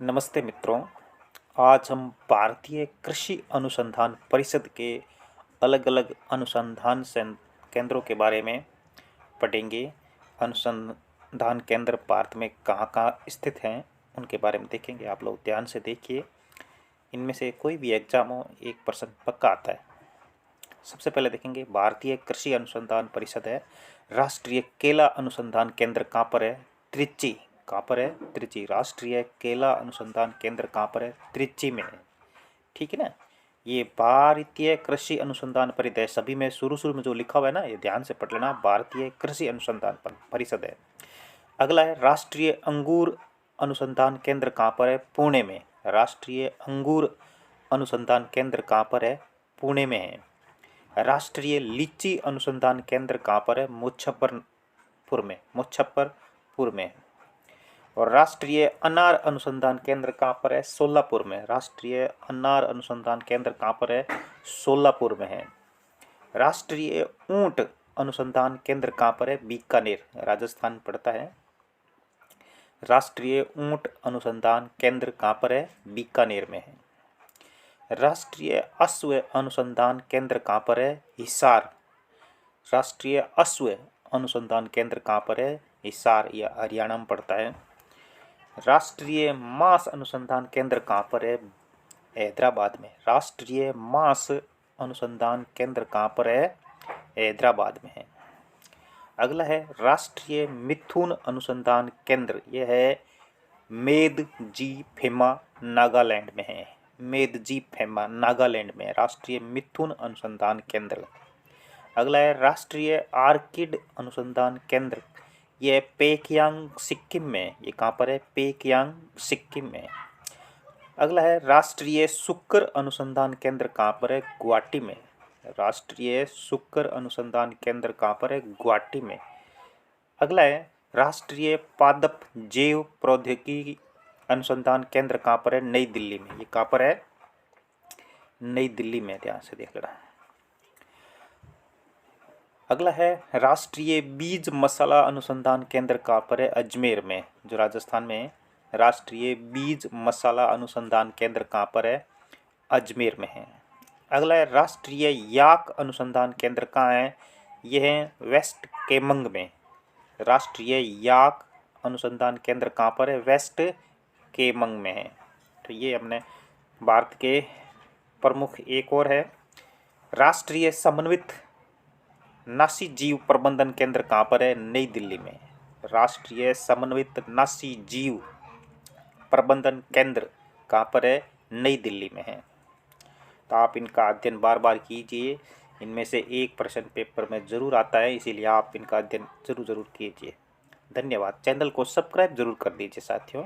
नमस्ते मित्रों। आज हम भारतीय कृषि अनुसंधान परिषद के अलग अलग केंद्रों के बारे में पढ़ेंगे। अनुसंधान केंद्र भारत में कहाँ कहाँ स्थित हैं उनके बारे में देखेंगे। आप लोग ध्यान से देखिए, इनमें से कोई भी एग्जाम हो एक प्रश्न पक्का आता है। सबसे पहले देखेंगे भारतीय कृषि अनुसंधान परिषद है। राष्ट्रीय केला अनुसंधान केंद्र कहाँ पर है? त्रिची। कहाँ पर है? त्रिची। राष्ट्रीय केला अनुसंधान केंद्र कहाँ पर है? त्रिची में है। ठीक है ना। ये भारतीय कृषि अनुसंधान परिषद है। सभी में शुरू में जो लिखा हुआ है ना, ये ध्यान से पढ़ लेना। भारतीय कृषि अनुसंधान परिषद है। अगला है राष्ट्रीय अंगूर अनुसंधान केंद्र कहाँ पर है? पुणे में। राष्ट्रीय अंगूर अनुसंधान केंद्र कहाँ पर है? पुणे में है। राष्ट्रीय लीची अनुसंधान केंद्र कहाँ पर है? मुजफ्फरपुर में। मुजफ्फरपुर में। और राष्ट्रीय अनार अनुसंधान केंद्र कहाँ पर है? सोलापुर में। राष्ट्रीय अनार अनुसंधान केंद्र कहाँ पर है? सोलापुर में है। राष्ट्रीय ऊंट अनुसंधान केंद्र कहाँ पर है? बीकानेर, राजस्थान पड़ता है। राष्ट्रीय ऊंट अनुसंधान केंद्र कहाँ पर है? बीकानेर में है। राष्ट्रीय अश्व अनुसंधान केंद्र कहाँ पर है? हिसार। राष्ट्रीय अश्व अनुसंधान केंद्र कहाँ पर है? हिसार, यह हरियाणा में पड़ता है। राष्ट्रीय मांस अनुसंधान केंद्र कहाँ पर है? हैदराबाद में। राष्ट्रीय मांस अनुसंधान केंद्र कहाँ पर है? हैदराबाद में है। अगला है राष्ट्रीय मिथुन अनुसंधान केंद्र, यह है मेदजीफेमा, नागालैंड में है। मेदजीफेमा नागालैंड में। राष्ट्रीय मिथुन अनुसंधान केंद्र। अगला है राष्ट्रीय आर्किड अनुसंधान केंद्र, यह पेकयांग सिक्किम में। ये कहाँ पर है? पेकयांग सिक्किम में। अगला है राष्ट्रीय शुक्र अनुसंधान केंद्र कहाँ पर है? गुवाहाटी में। राष्ट्रीय शुक्र अनुसंधान केंद्र कहाँ पर है? गुवाहाटी में। अगला है राष्ट्रीय पादप जैव प्रौद्योगिकी अनुसंधान केंद्र कहाँ पर है? नई दिल्ली में। ये कहाँ पर है? नई दिल्ली में। ध्यान से देख लेना। अगला है राष्ट्रीय बीज मसाला अनुसंधान केंद्र कहाँ पर है? अजमेर में, जो राजस्थान में है। राष्ट्रीय बीज मसाला अनुसंधान केंद्र कहाँ पर है? अजमेर में है। अगला है राष्ट्रीय याक अनुसंधान केंद्र कहाँ है? यह है वेस्ट केमंग में। राष्ट्रीय याक अनुसंधान केंद्र कहाँ पर है? वेस्ट केमंग में है। तो ये हमने भारत के प्रमुख। एक और है राष्ट्रीय समन्वित नासी जीव प्रबंधन केंद्र कहाँ पर है? नई दिल्ली में। राष्ट्रीय समन्वित नासी जीव प्रबंधन केंद्र कहाँ पर है? नई दिल्ली में है। तो आप इनका अध्ययन बार बार कीजिए, इनमें से एक प्रश्न पेपर में जरूर आता है, इसीलिए आप इनका अध्ययन जरूर कीजिए। धन्यवाद। चैनल को सब्सक्राइब जरूर कर दीजिए साथियों।